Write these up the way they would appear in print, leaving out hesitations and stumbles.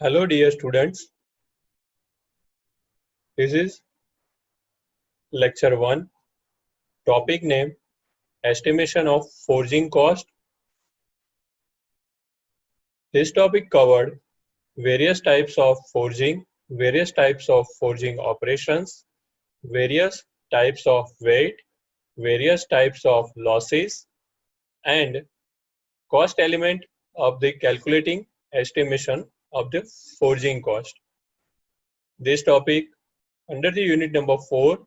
Hello dear students, this is lecture 1, topic name estimation of forging cost. This topic covered various types of forging, various types of forging operations, various types of weight, various types of losses and cost element of the calculating estimation of the forging cost. This topic under the unit number 4,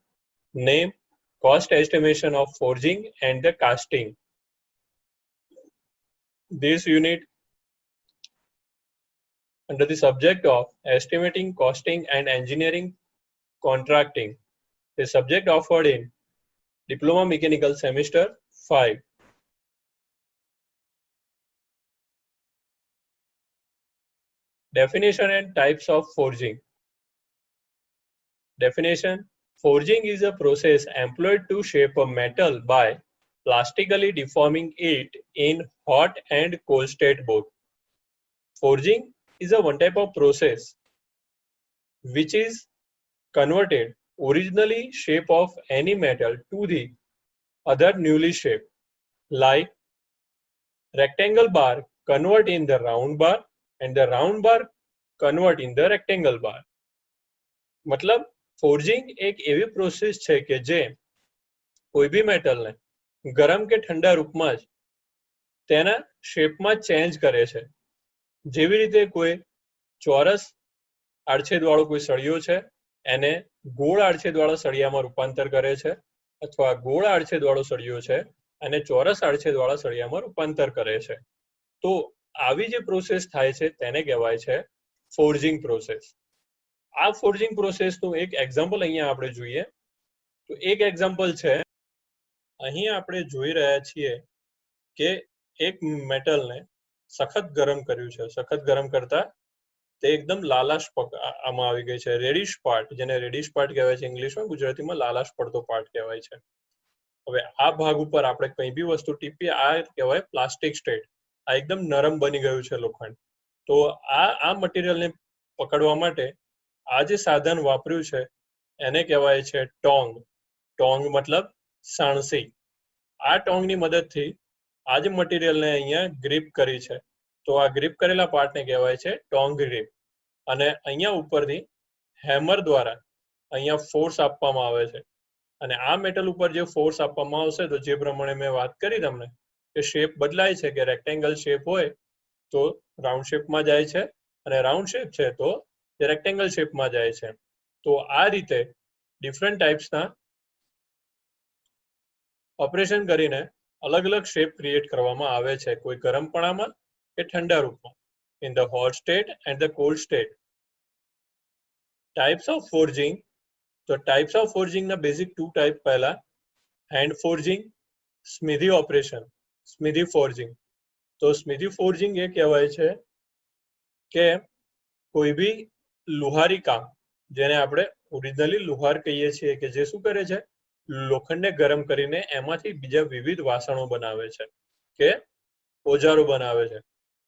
name cost estimation of forging and the casting. This unit under the subject of estimating, costing and engineering contracting. The subject offered in Diploma Mechanical Semester 5. Definition and types of forging. Definition: forging is a process employed to shape a metal by plastically deforming it in hot and cold state both. Forging is a one type of process which is converted originally shape of any metal to the other newly shaped, like rectangle bar convert in the round bar and the round bar convert in the rectangle bar. मतलब forging एक એવી process છે કે જે કોઈ બી મેટલને ગરમ કે ઠંડા રૂપમાં જ તેના શેપમાં ચેન્જ કરે છે. જેવી રીતે કોઈ ચોરસ આડછેદવાળો કોઈ સળિયો છે એને ગોળ આડછેદવાળા સળિયામાં રૂપાંતર કરે છે અથવા ગોળ આડછેદવાળો સળિયો છે અને ચોરસ આડછેદવાળા સળિયામાં રૂપાંતર કરે છે. તો આવી જે પ્રોસેસ થાય છે તેને કહેવાય છે ફોર્જિંગ પ્રોસેસ. આ ફોર્જિંગ પ્રોસેસનું એક એક્ઝામ્પલ અહીંયા આપણે જોઈએ તો એક એક્ઝામ્પલ છે, અહીં આપણે જોઈ રહ્યા છીએ કે એક મેટલને સખત ગરમ કર્યું છે. સખત ગરમ કરતા તે એકદમ લાલાશ આમાં આવી ગઈ છે, રેડિશ પાર્ટ, જેને રેડિશ પાર્ટ કહેવાય છે ઇંગ્લિશમાં, ગુજરાતીમાં લાલાશ પડતો પાર્ટ કહેવાય છે. હવે આ ભાગ ઉપર આપણે કંઈ બી વસ્તુ ટીપીએ આ કહેવાય પ્લાસ્ટિક સ્ટેટ. આ એકદમ નરમ બની ગયું છે લોખંડ. તો આ મટીરિયલને પકડવા માટે આ જે સાધન વાપર્યું છે એને કહેવાય છે ટોંગ. ટોંગ મતલબ સાણસી. આ ટોંગની મદદથી આ જે મટીરિયલને અહીંયા ગ્રીપ કરી છે તો આ ગ્રીપ કરેલા પાર્ટને કહેવાય છે ટોંગ ગ્રીપ. અને અહીંયા ઉપરથી હેમર દ્વારા અહીંયા ફોર્સ આપવામાં આવે છે અને આ મેટલ ઉપર જે ફોર્સ આપવામાં આવશે તો જે પ્રમાણે મેં વાત કરી તમને કે શેપ બદલાય છે, કે રેક્ટેંગલ શેપ હોય તો રાઉન્ડ શેપમાં જાય છે અને રાઉન્ડ શેપ છે તો રેક્ટેંગલ શેપમાં જાય છે. તો આ રીતે ડિફરન્ટ ટાઈપ્સના ઓપરેશન કરીને અલગ અલગ શેપ ક્રિએટ કરવામાં આવે છે, કોઈ ગરમપણામાં કે ઠંડા રૂપમાં, in the hot state and the cold state. Types of forging. તો types of forging ના basic two type પહેલા hand forging, સ્મિધી ઓપરેશન, સ્મિધી forging. તો સ્મિધી forging એ કહેવાય છે કે કોઈ બી લુહારી કામ, જેને આપણે ઓરિજિનલી લુહાર કહીએ છીએ, કે જે શું કરે છે લોખંડને ગરમ કરીને એમાંથી બીજા વિવિધ વાસણો બનાવે છે કે ઓજારો બનાવે છે.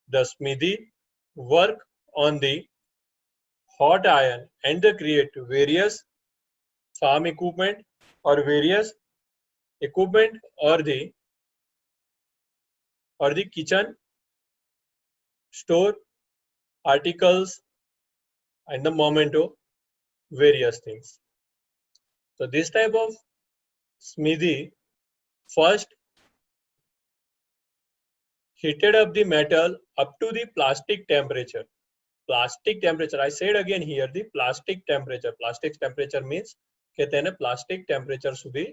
The smithy work on the hot iron and they create various farm equipment or various equipment or the kitchen store articles and the memento, various things. So this type of smithy first heated up the metal up to the plastic temperature. Plastic temperature, I said again here the plastic temperature. Plastic temperature means કે તેને plastic temperature સુધી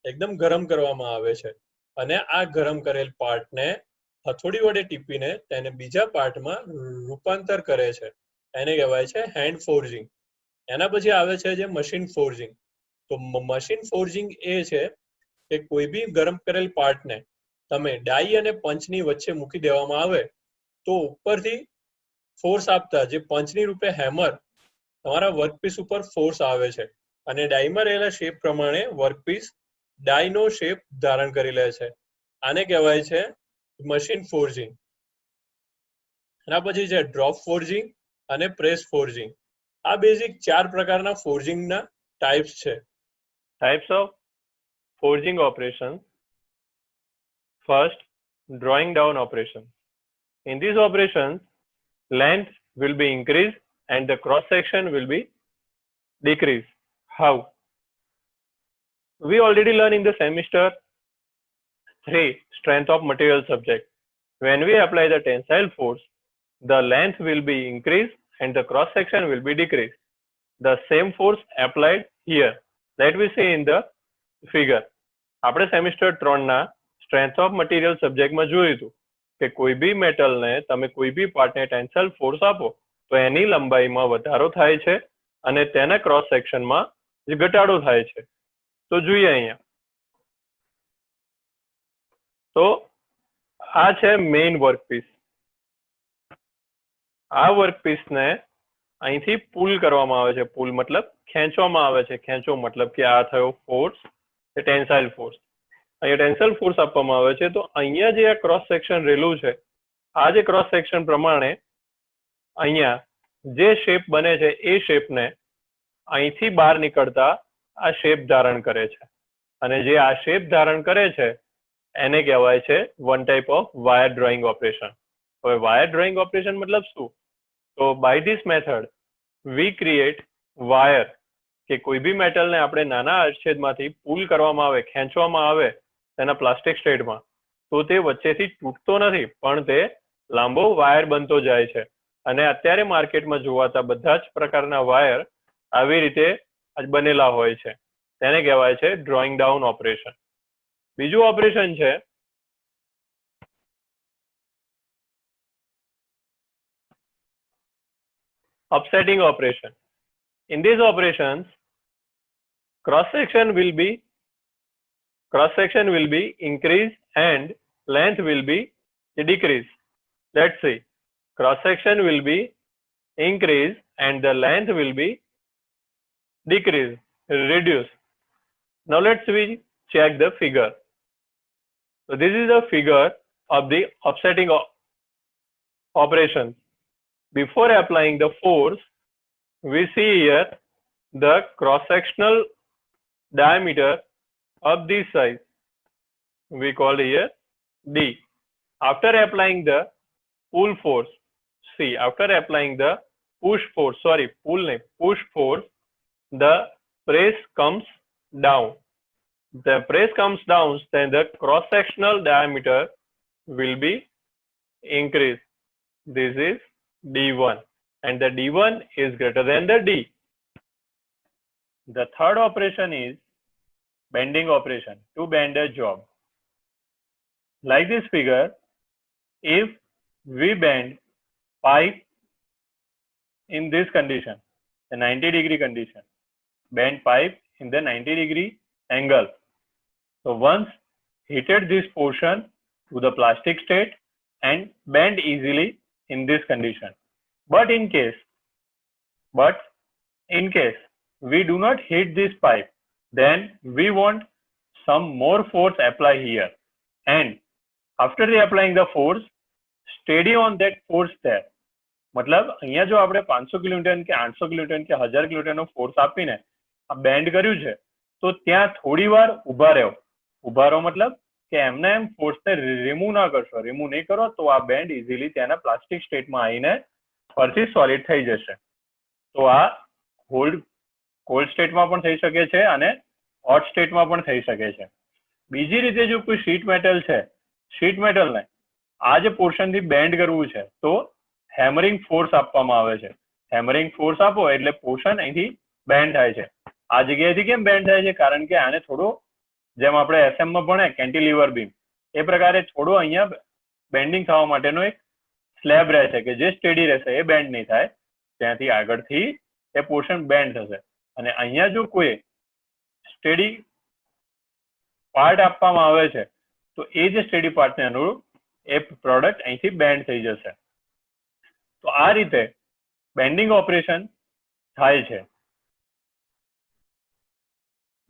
એકદમ ગરમ કરવામાં આવે છે અને આ ગરમ કરેલ પાર્ટને હથોડી વડે ટીપીને તેને બીજા પાર્ટમાં રૂપાંતર કરે છે, એને કહેવાય છે હેન્ડ ફોર્જિંગ. એના પછી આવે છે જે મશીન ફોર્જિંગ. તો મશીન ફોર્જિંગ એ છે કે કોઈ બી ગરમ કરેલ પાર્ટને તમે ડાઈ અને પંચની વચ્ચે મૂકી દેવામાં આવે તો ઉપરથી ફોર્સ આપતા જે પંચની રૂપે હેમર તમારા વર્કપીસ ઉપર ફોર્સ આવે છે અને ડાઈમાં રહેલા શેપ પ્રમાણે વર્કપીસ ડાઈનો શેપ ધારણ કરી લે છે. આને કહેવાય છે મશીન ફોર્જિંગ. એના પછી છે ડ્રોપ ફોર્જિંગ, અને પ્રેસ ફોર્જિંગ. આ બેઝિક 4 પ્રકારના ફોર્જિંગના ટાઈપ્સ છે. Types of forging operations. First, drawing down operation. In these operations, length will be increased and the cross section will be decreased. How? We already learned in the semester 3 strength of material subject. When we apply the tensile force, the length will be increased and the cross section will be decreased. The same force applied here. Let me see in the figure. આપણે semester 3 ના strength of material સબ્જેક્ટમાં જોયું હતું કે કોઈ બી મેટલને તમે કોઈ બી પાર્ટને ટેન્સાઇલ ફોર્સ આપો તો એની લંબાઈમાં વધારો થાય છે અને તેના ક્રોસ સેક્શનમાં ઘટાડો થાય છે. તો જોઈએ અહીંયા. તો આ છે મેઇન વર્કપીસ. આ વર્કપીસને અહીંથી પુલ કરવામાં આવે છે. પુલ મતલબ ખેંચવામાં આવે છે. ખેંચો મતલબ કે આ થયો ફોર્સ, ટેન્સાઇલ ફોર્સ. અહીંયા ટેન્સાઇલ ફોર્સ આપવામાં આવે છે. તો અહીંયા જે આ ક્રોસ સેક્શન રહેલું છે, આ જે ક્રોસ સેક્શન પ્રમાણે અહીંયા જે શેપ બને છે એ શેપને અહીંથી બહાર નીકળતા આ શેપ ધારણ કરે છે. અને જે આ શેપ ધારણ કરે છે એને કહેવાય છે one type of wire drawing operation. હવે વાયર ડ્રોઈંગ ઓપરેશન મતલબ શું? તો by this method we create wire કે કોઈ બી મેટલને આપણે નાના અચ્છેદમાંથી પુલ કરવામાં આવે, ખેંચવામાં આવે તેના પ્લાસ્ટિક સ્ટેટમાં, તો તે વચ્ચેથી તૂટતો નથી પણ તે લાંબો વાયર બનતો જાય છે. અને અત્યારે માર્કેટમાં જોવાતા બધા જ પ્રકારના વાયર આવી રીતે બનેલા હોય છે. તેને કહેવાય છે ડ્રોઈંગ ડાઉન ઓપરેશન. બીજું ઓપરેશન છે upsetting operation. In these operations, cross section will be increased and length will be decreased. Let's see. Cross section will be increased and the length will be decreased, reduced. Now let's check the figure. So this is the figure of the offsetting operations. Before applying the force, we see here the cross-sectional diameter of this size. We call here D. After applying the pull force, after applying the push force, the press comes down. The press comes down, then the cross-sectional diameter will be increased. This is D1 and the D1 is greater than the D. The third operation is bending operation, to bend a job. Like this figure, if we bend pipe in this condition, the 90-degree condition, bend pipe in the 90-degree angle. So once heated this portion to the plastic state and bend easily in this condition. But in case we do not heat this pipe, then we want some more force apply here. And after applying the force, steady on that force there. मतलब અહીંયા જો આપણે 500 kilonewton કે 800 kilonewton કે 1000 કિલોન્યુટનનો force આપીને આ band કર્યું છે, તો ત્યાં થોડી વાર ઊભા રહો. ઊભા રહો મતલબ કે એમને એમ ફોર્સને રિમૂવ ના કરશો. રિમૂવ નહીં કરો તો આ બેન્ડ ઇઝીલી ત્યાંના પ્લાસ્ટિક સ્ટેટમાં આવીને ફરીથી સોલિડ થઈ જશે. તો આ કોલ્ડ સ્ટેટમાં પણ થઈ શકે છે અને હોટ સ્ટેટમાં પણ થઈ શકે છે. બીજી રીતે જો કોઈ શીટ મેટલ છે, શીટ મેટલને આ જે પોર્શનથી બેન્ડ કરવું છે તો હેમરિંગ ફોર્સ આપવામાં આવે છે. હેમરિંગ ફોર્સ આપો એટલે પોર્શન અહીંથી બેન્ડ થાય છે. આ જગ્યાએથી કેમ બેન્ડ થાય છે? કારણ કે આને થોડો, જેમ આપણે એસએમમાં ભણે કેન્ટિલીવર બીમ, એ પ્રકારે થોડો અહીંયા બેન્ડિંગ થવા માટેનો એક સ્લેબ રહેશે કે જે સ્ટેડી રહેશે, એ બેન્ડ નહીં થાય. ત્યાંથી આગળથી એ પોર્શન બેન્ડ થશે. અને અહીંયા જો કોઈ સ્ટેડી પાર્ટ આપવામાં આવે છે તો એ જે સ્ટેડી પાર્ટને અનુરૂપ એ પ્રોડક્ટ અહીંથી બેન્ડ થઈ જશે. તો આ રીતે બેન્ડિંગ ઓપરેશન થાય છે.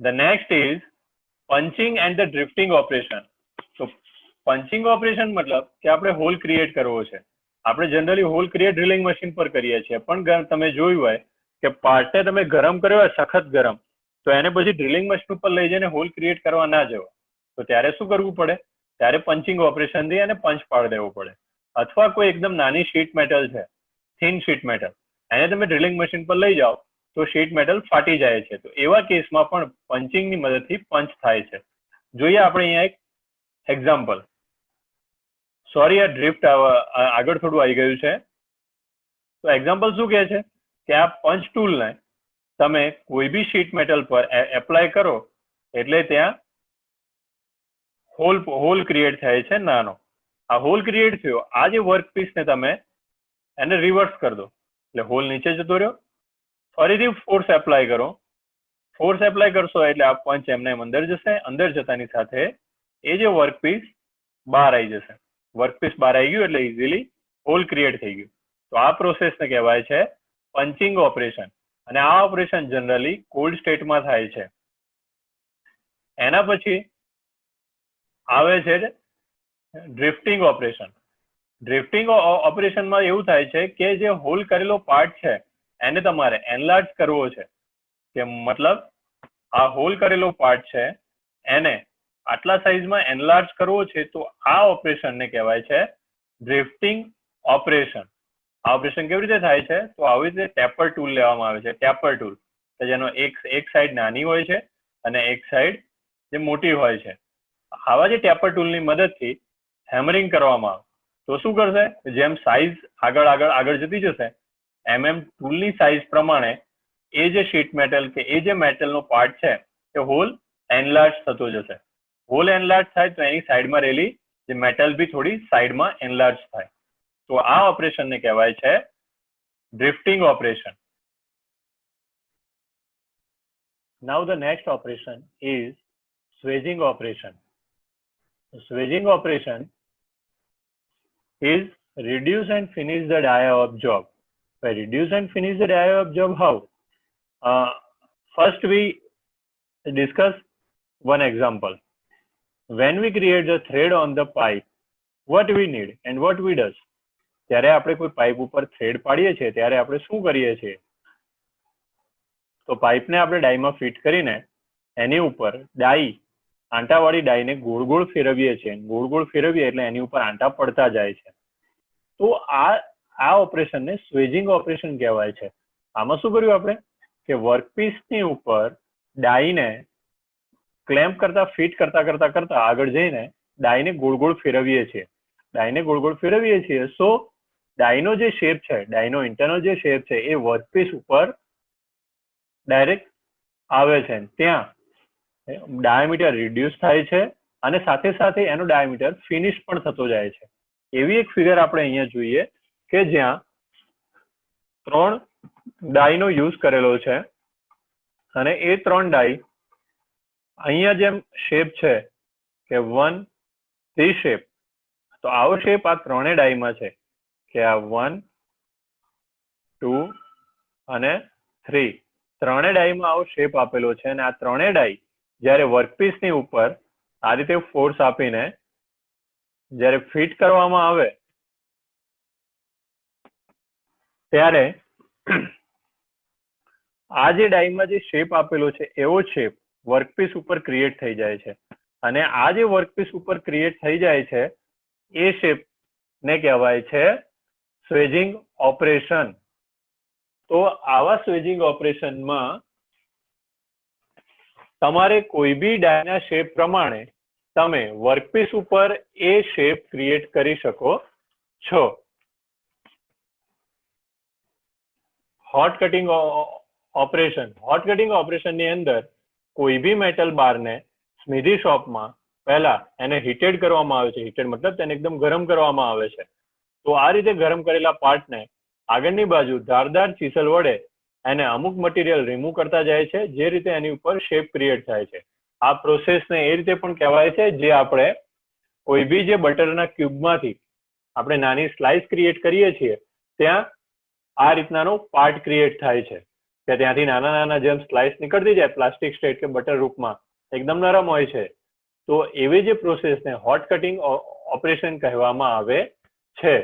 The next is punching and the drifting operation. So punching operation मतलब કે આપણે હોલ ક્રિએટ કરવો છે. આપણે generally hole create drilling machine પર કરીએ છીએ, પણ તમે જોયું હોય કે પાર્ટને તમે ગરમ કર્યો હોય સખત ગરમ, તો એને પછી ડ્રિલિંગ મશીન ઉપર લઈ જઈને હોલ ક્રિએટ કરવા ના જવો. તો ત્યારે શું કરવું પડે? ત્યારે પંચિંગ ઓપરેશન થી એને પંચ પાડી દેવું પડે. અથવા કોઈ એકદમ નાની શીટ મેટલ છે, થિન શીટ મેટલ, એને તમે ડ્રિલિંગ મશીન પર લઈ જાઓ તો શીટ મેટલ ફાટી જાય છે. તો એવા કેસમાં પણ પંચિંગની મદદથી પંચ થાય છે. જોઈએ આપણે અહીંયા એક એક્ઝામ્પલ. સોરી, આ ડ્રિફ્ટ આગળ થોડું આવી ગયું છે. તો એક્ઝામ્પલ શું કહે છે કે આ પંચ ટૂલને તમે કોઈ બી શીટ મેટલ પર એપ્લાય કરો એટલે ત્યાં હોલ ક્રિએટ થાય છે નાનો. આ હોલ ક્રિએટ થયો, આ જે વર્કપીસ ને તમે એને રિવર્સ કરી દો એટલે હોલ નીચે જતો રહ્યો. ફરીથી ફોર્સ એપ્લાય કરો, ફોર્સ એપ્લાય કરશો એટલે આ પંચ એમને અંદર જશે. અંદર જતાની સાથે એ જે વર્કપીસ બહાર આવી જશે. વર્કપીસ બહાર આવી ગયું એટલે ઇઝીલી હોલ ક્રિએટ થઈ ગયું. તો આ પ્રોસેસને કહેવાય છે પંચિંગ ઓપરેશન. અને આ ઓપરેશન જનરલી કોલ્ડ સ્ટેટમાં થાય છે. એના પછી આવે છે ડ્રિફ્ટિંગ ઓપરેશન. ડ્રિફ્ટિંગ ઓપરેશનમાં એવું થાય છે કે જે હોલ કરેલો પાર્ટ છે એને તમારે એનલાર્જ કરવો છે. કે મતલબ આ હોલ કરેલો પાર્ટ છે એને આટલા સાઈઝમાં એનલાર્જ કરવો છે, તો આ ઓપરેશનને કહેવાય છે ડ્રિફ્ટિંગ ઓપરેશન. આ ઓપરેશન કેવી રીતે થાય છે? તો આવી રીતે ટેપર ટૂલ લેવામાં આવે છે. ટેપર ટૂલ કે જેનો એક સાઈડ નાની હોય છે અને એક સાઈડ જે મોટી હોય છે. આવા જે ટેપર ટૂલની મદદથી હેમરિંગ કરવામાં આવે તો શું કરશે? જેમ સાઈઝ આગળ જતી જશે એમ ટૂલની સાઈઝ પ્રમાણે એ જે શીટ મેટલ કે એ જે મેટલનો પાર્ટ છે એ હોલ એનલાર્જ થતો જશે. હોલ એનલાર્જ થાય તો એની સાઈડમાં રહેલી જે મેટલ બી થોડી સાઈડમાં એનલાર્જ થાય. તો આ ઓપરેશનને કહેવાય છે ડ્રિફ્ટિંગ operation. Now the next operation is swedging operation. Swedging operation is reduce and finish the die of job. By reduce and finish the die of job, how? First we discuss one example. When we create the thread on the pipe, what we need and what we does? ત્યારે આપણે કોઈ pipe ઉપર thread પાડીએ છીએ ત્યારે આપણે શું કરીએ છીએ? તો પાઇપને આપણે ડાઈમાં ફિટ કરીને એની ઉપર ડાઈ, આંટાવાળી ડાઈને ગોળ ગોળ ફેરવીએ છીએ. ગોળ ગોળ ફેરવીએ એટલે એની ઉપર આંટા પડતા જાય છે. તો આ ઓપરેશનને સ્વેજિંગ ઓપરેશન કહેવાય છે. આમાં શું કર્યું આપણે કે વર્કપીસની ઉપર ડાઈને ક્લેમ્પ કરતા ફિટ કરતા આગળ જઈને ડાઈને ગોળ ગોળ ફેરવીએ છીએ. ડાઈને ગોળ ગોળ ફેરવીએ છીએ. સો ડાઈનો જે શેપ છે, ડાઈનો ઇન્ટરનલ જે શેપ છે એ વર્કપીસ ઉપર ડાયરેક્ટ આવે છે. ત્યાં ડાયામીટર રિડ્યુસ થાય છે અને સાથે સાથે એનો ડાયામીટર ફિનિશ પણ થતો જાય છે. એવી એક ફિગર આપણે અહીંયા જોઈએ કે જ્યાં 3 ડાઈનો યુઝ કરેલો છે અને એ 3 ડાઈ અહીંયા જેમ શેપ છે કે 1 3 શેપ, તો આવો શેપ આ 3 ડાઈમાં છે કે આ 1 2 અને 3 3 ડાઈમાં આવો શેપ આપેલો છે. અને આ 3 ડાઈ જ્યારે વર્કપીસની ઉપર આ રીતે ફોર્સ આપીને જ્યારે ફિટ કરવામાં આવે ત્યારે આ જે ડાઈમાં જે શેપ આપેલો છે એવો શેપ વર્કપીસ ઉપર ક્રિએટ થઈ જાય છે. અને આ જે વર્કપીસ ઉપર ક્રિએટ થઈ જાય છે એ શેપ ને કહેવાય છે સ્વેજિંગ ઓપરેશન. તો આવા સ્વેજિંગ ઓપરેશનમાં તમારે કોઈ બી ડાયના શેપ પ્રમાણે તમે વર્કપીસ ઉપર એ શેપ ક્રિએટ કરી શકો છો. Hot cutting operation. Hot cutting ઓપરેશનની અંદર કોઈ બી મેટલ બારને સ્મિધી શોપમાં પહેલા એને હીટેડ કરવામાં આવે છે. હીટેડ મતલબ તેને એકદમ ગરમ કરવામાં આવે છે. તો આ રીતે ગરમ કરેલા પાર્ટને આગળની બાજુ ધારદાર ચીસલ વડે એને અમુક મટીરિયલ રિમૂવ કરતા જાય છે, જે રીતે એની ઉપર શેપ ક્રિએટ થાય છે. આ પ્રોસેસને એ રીતે પણ કહેવાય છે જે આપણે કોઈ બી જે બટરના ક્યુબમાંથી આપણે નાની સ્લાઇસ ક્રિએટ કરીએ છીએ ત્યાં આ રીતનાનો પાર્ટ ક્રિએટ થાય છે કે ત્યાંથી નાના નાના જેમ સ્લાઇસ નીકળતી જાય પ્લાસ્ટિક સ્ટેટ કે બટર રૂપમાં એકદમ નરમ હોય છે. તો એવી જે પ્રોસેસને હોટ કટિંગ ઓપરેશન કહેવામાં આવે છે.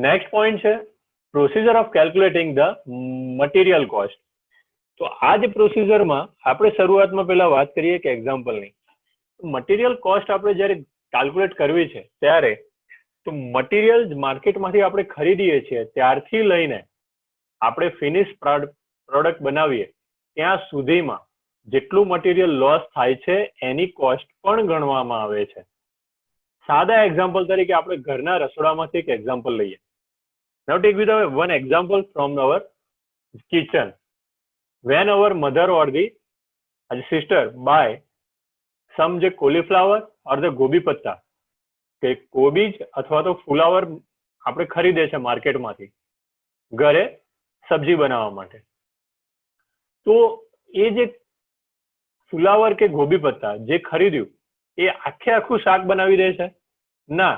નેક્સ્ટ પોઈન્ટ છે procedure of calculating the material cost. તો આ જે પ્રોસીજરમાં આપણે શરૂઆતમાં પહેલા વાત કરીએ કે એક્ઝામ્પલની. મટીરિયલ કોસ્ટ આપણે જ્યારે કેલ્ક્યુલેટ કરવી છે ત્યારે તો મટીરિયલ માર્કેટમાંથી આપણે ખરીદીએ છીએ ત્યારથી લઈને આપણે ફિનિશ પ્રોડક્ટ બનાવીએ ત્યાં સુધીમાં જેટલું મટીરિયલ લોસ થાય છે એની કોસ્ટ પણ ગણવામાં આવે છે. સાદા એક્ઝામ્પલ તરીકે આપણે ઘરના રસોડામાંથી એક એક્ઝામ્પલ લઈએ. Now take with one example from our kitchen. When our mother or the sister buy some જે cauliflower or the ગોબી પત્તા કે કોબીજ અથવા તો ફુલાવર આપણે ખરીદે છે માર્કેટમાંથી ઘરે સબ્જી બનાવવા માટે, તો એ જે ફુલાવર કે ગોબી પત્તા જે ખરીદ્યું એ આખે આખું શાક બનાવી દે છે? ના,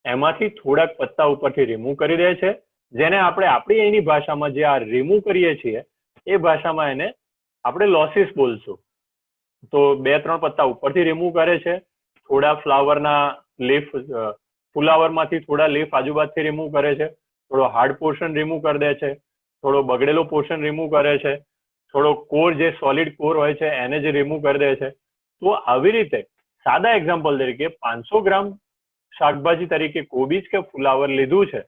એમાંથી થોડાક પત્તા ઉપરથી રિમૂવ કરી દે છે, જેને આપણે આપણી અહીંની ભાષામાં જે આ રિમૂવ કરીએ છીએ એ ભાષામાં એને આપણે લોસીસ બોલશું. તો 2-3 પત્તા ઉપરથી રિમૂવ કરે છે, થોડા ફ્લાવરના લીફ ફુલાવરમાંથી થોડા લીફ આજુબાજુથી રિમૂવ કરે છે, થોડો હાર્ડ પોર્શન રિમૂવ કરી દે છે, થોડો બગડેલો પોર્શન રિમૂવ કરે છે, થોડો કોર જે સોલિડ કોર હોય છે એને જે રિમૂવ કરી દે છે. તો આવી રીતે સાદા એક્ઝામ્પલ તરીકે 500 ગ્રામ શાકભાજી તરીકે કોબીજ કે ફુલાવર લીધું છે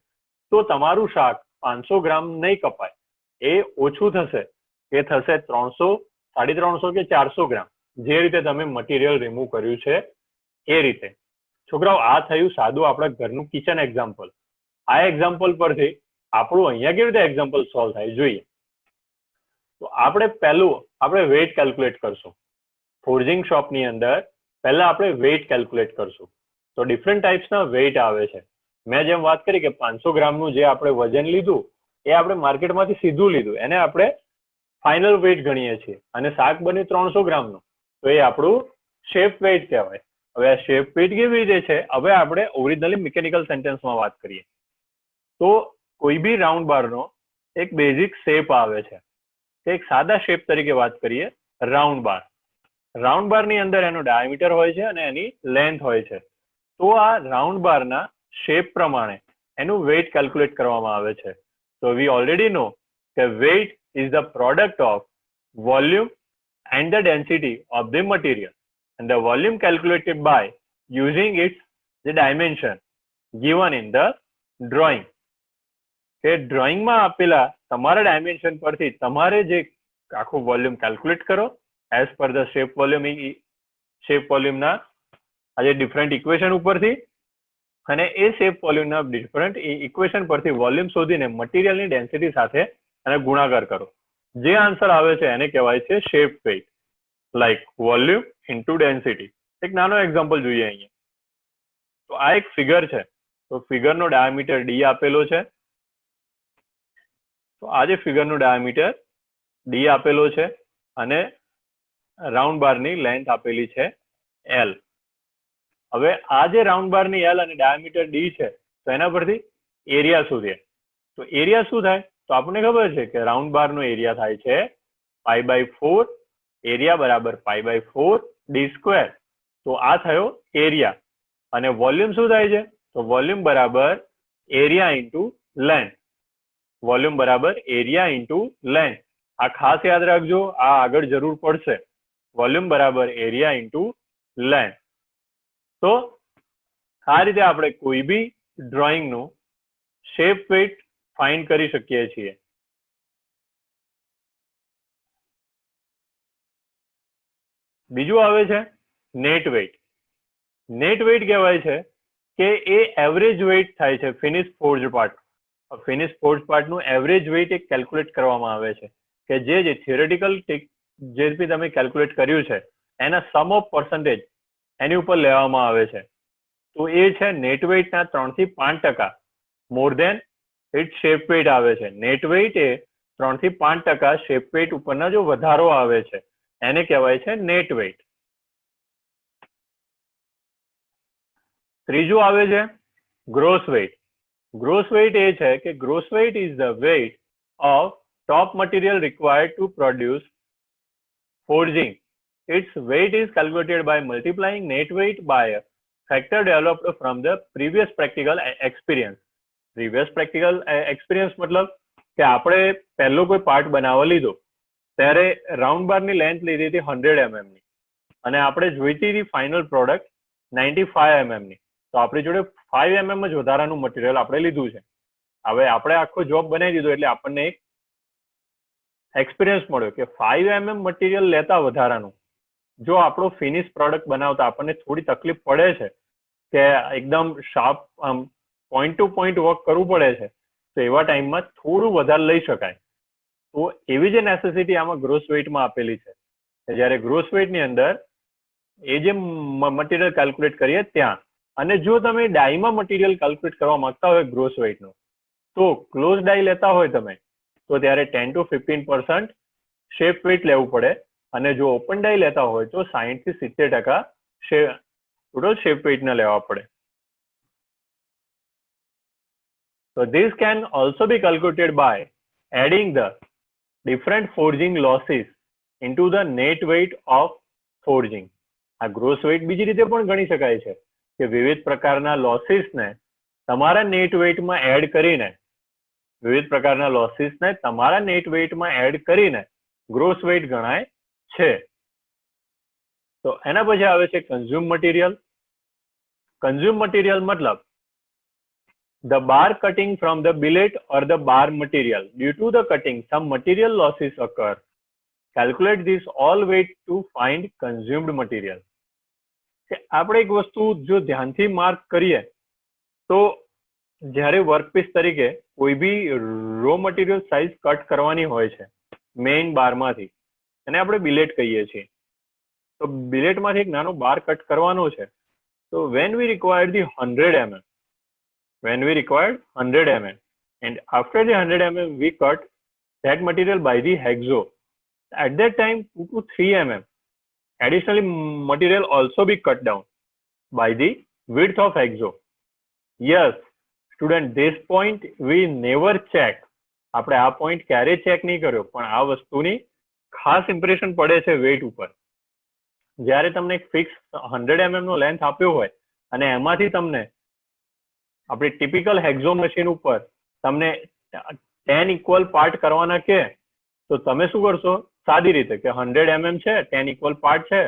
તો તમારું શાક 500 ગ્રામ નહીં કપાય, એ ઓછું થશે, એ થશે 300, 350 કે 400 ગ્રામ, જે રીતે તમે મટીરિયલ રિમૂવ કર્યું છે એ રીતે. છોકરાઓ, આ થયું સાદું આપણા ઘરનું કિચન એક્ઝામ્પલ. આ એક્ઝામ્પલ પરથી આપણું અહીંયા કેવી રીતે એક્ઝામ્પલ સોલ્વ થાય જોઈએ. તો આપણે વેઇટ કેલ્ક્યુલેટ કરશું. ફોર્જિંગ શોપની અંદર પહેલા આપણે વેઇટ કેલ્ક્યુલેટ કરશું. તો ડિફરન્ટ ટાઈપ્સના વેઇટ આવે છે. મેં જેમ વાત કરી કે 500 ગ્રામનું જે આપણે વજન લીધું એ આપણે માર્કેટમાંથી સીધું લીધું, એને આપણે ફાઇનલ વેઇટ ગણીએ છીએ, અને શાક બન્યું 300 ગ્રામનું તો એ આપણું શેપ વેઇટ કહેવાય. હવે આ શેપ વેઇટ કેવી રીતે છે, હવે આપણે ઓરિજિનલી મિકેનિકલ સેન્ટેન્સમાં વાત કરીએ. તો કોઈ બી રાઉન્ડ બારનો એક બેઝિક શેપ આવે છે, એક સાદા શેપ તરીકે વાત કરીએ રાઉન્ડ બાર. રાઉન્ડ બારની અંદર એનો ડાયામીટર હોય છે અને એની લેન્થ હોય છે. તો આ રાઉન્ડ બારના શેપ પ્રમાણે એનું વેઇટ કેલ્ક્યુલેટ કરવામાં આવે છે. તો વી ઓલરેડી નો કે weight is the product of volume and the density of the material, and the volume calculated by using its the dimension given in the drawing. કે ડ્રોઈંગમાં આપેલા તમારા ડાયમેન્શન પરથી તમારે જે આખું વોલ્યુમ કેલ્ક્યુલેટ કરો એઝ પર ધ શેપ વોલ્યુમના આજે ડિફરન્ટ ઇક્વેશન ઉપરથી, અને એ શેપ વોલ્યુમના ડિફરન્ટ ઇક્વેશન પરથી વોલ્યુમ શોધીને મટીરિયલની ડેન્સિટી સાથે એને ગુણાકાર કરો. જે આન્સર આવે છે એને કહેવાય છે shape weight, like volume into density. એક નાનો એક્ઝામ્પલ જોઈએ અહીંયા. તો આ એક ફિગર છે, તો ફિગરનો ડાયામીટર ડી આપેલો છે. તો આ જે ફિગરનો ડાયામીટર ડી આપેલો છે અને રાઉન્ડ બારની લેન્થ આપેલી છે એલ. હવે આ જે રાઉન્ડ બારની એલ અને ડાયામીટર ડી છે તો એના પરથી એરિયા શોધીએ. તો એરિયા શું થાય? તો આપણને ખબર છે કે રાઉન્ડ બારનો એરિયા થાય છે π/4, એરિયા બરાબર π/4 ડી સ્ક્વેર. તો આ થયો એરિયા. અને વોલ્યુમ શું થાય છે? તો વોલ્યુમ બરાબર એરિયા ઇન્ટુ લેન્થ. વોલ્યુમ બરાબર એરિયા ઇન્ટુ લેન્થ. આ ખાસ યાદ રાખજો, આ આગળ જરૂર પડશે. વોલ્યુમ બરાબર એરિયા ઇન્ટુ લેન્થ. તો આ રીતે આપણે કોઈ બી ડ્રોઈંગનું શેપ વેઇટ ફાઇન્ડ કરી શકીએ છીએ. બીજું આવે છે નેટ વેઇટ. નેટ વેઇટ કહેવાય છે કે એ એવરેજ વેઇટ થાય છે finish forge part. Finish forge પાર્ટનું એવરેજ વેઇટ એક કેલ્ક્યુલેટ કરવામાં આવે છે કે જે થિયોરેટિકલ જે બી તમે કેલ્ક્યુલેટ કર્યું છે એના સમ ઓફ પર્સન્ટેજ એની ઉપર લેવામાં આવે છે. તો એ છે નેટ વેઇટના 3 થી 5% મોર દેન ઇટ શેપ વેઇટ આવે છે. નેટ વેઇટ એ 3 થી 5% શેપ વેઇટ ઉપરના જો વધારો આવે છે એને કહેવાય છે નેટ વેઇટ. ત્રીજું આવે છે ગ્રોસ વેઇટ. ગ્રોસ વેઇટ એ છે કે gross weight is the weight of top material required to produce forging. Its weight is calculated by multiplying net weight by a factor developed from the previous practical experience. Previous practical experience મતલબ કે આપણે પહેલો કોઈ part બનાવવા લીધો ત્યારે round બારની length લીધી હતી 100 mm ની અને આપણે જોઈતી હતી ફાઇનલ પ્રોડક્ટ 95 mm ની. તો આપણી જોડે 5 mm જ વધારાનું મટીરિયલ આપણે લીધું છે. હવે આપણે આખો જોબ બનાવી દીધો એટલે આપણને એક એક્સપિરિયન્સ મળ્યો કે 5 mm મટીરિયલ લેતા વધારાનું જો આપણો ફિનિશ પ્રોડક્ટ બનાવતા આપણને થોડી તકલીફ પડે છે કે એકદમ sharp point to point work કરવું પડે છે તો એવા ટાઈમમાં થોડું વધારે લઈ શકાય. તો એવી જે નેસેસિટી આમાં ગ્રોસ વેઇટમાં આપેલી છે જ્યારે ગ્રોસ વેઇટની અંદર એ જે મટીરિયલ કેલ્ક્યુલેટ કરીએ ત્યાં અને જો તમે ડાઈમાં મટીરિયલ કેલ્ક્યુલેટ કરવા માંગતા હોય ગ્રોસ વેઇટનું તો ક્લોઝ ડાઈ લેતા હોય તમે તો ત્યારે 10 to 15% શેપ વેઇટ લેવું પડે અને જો ઓપન ડાઈ લેતા હોય તો 60 થી 70% ટોટલ શેપ વેઇટ ના લેવા પડે. So this can also be calculated by adding the different forging losses into the net weight of forging. આ ગ્રોસ વેઇટ બીજી રીતે પણ ગણી શકાય છે કે વિવિધ પ્રકારના લોસીસને તમારા નેટ વેઇટમાં એડ કરીને એડ કરીને ગ્રોસ વેઇટ ગણાય છે. તો એના પછી આવે છે કન્ઝ્યુમ મટીરિયલ. કન્ઝ્યુમ મટીરિયલ મતલબ the bar cutting from the billet or the bar material. Due to the cutting, some material losses occur. Calculate this all weight to find consumed material. આપણે એક વસ્તુ જો ધ્યાનથી માર્ક કરીએ તો જ્યારે workpiece તરીકે કોઈ બી રો મટીરિયલ સાઇઝ કટ કરવાની હોય છે મેઇન બારમાંથી અને આપણે બિલેટ કહીએ છીએ તો બિલેટમાંથી એક નાનો બાર કટ કરવાનો છે તો when we require 100 mm and after the 100 mm we cut that material by the hexo. At that time 2 to 3 mm additionally material also be cut down by the width of hexo. Yes student, this point we never check. આપણે આ point ક્યારે check નહીં કર્યો પણ આ વસ્તુની ખાસ impression પડે છે વેઇટ ઉપર. જ્યારે તમને એક ફિક્સ 100 mm નો લેન્થ આપ્યો હોય અને એમાંથી તમને આપણી ટિપિકલ હેક્ઝો મશીન ઉપર તમને 10 ઇક્વલ પાર્ટ કરવાના કે તો તમે શું કરશો સાદી રીતે કે 100 mm છે 10 ઇક્વલ પાર્ટ છે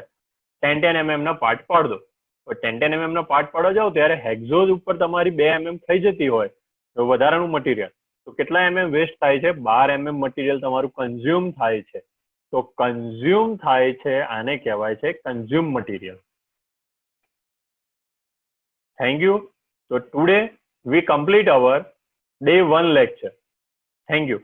10 mm ના પાર્ટ પાડ દો. 10 mm ના પાર્ટ પાડવા જાઓ ત્યારે હેક્ઝોઝ ઉપર તમારી 2 mm થઈ જતી હોય તો વધારાનું મટીરિયલ તો કેટલા mm વેસ્ટ થાય છે 12 mm મટીરિયલ તમારું કન્ઝ્યુમ થાય છે. તો કન્ઝ્યુમ થાય છે આને કહેવાય છે consume material. Thank you. So today we complete our day 1 lecture. Thank you.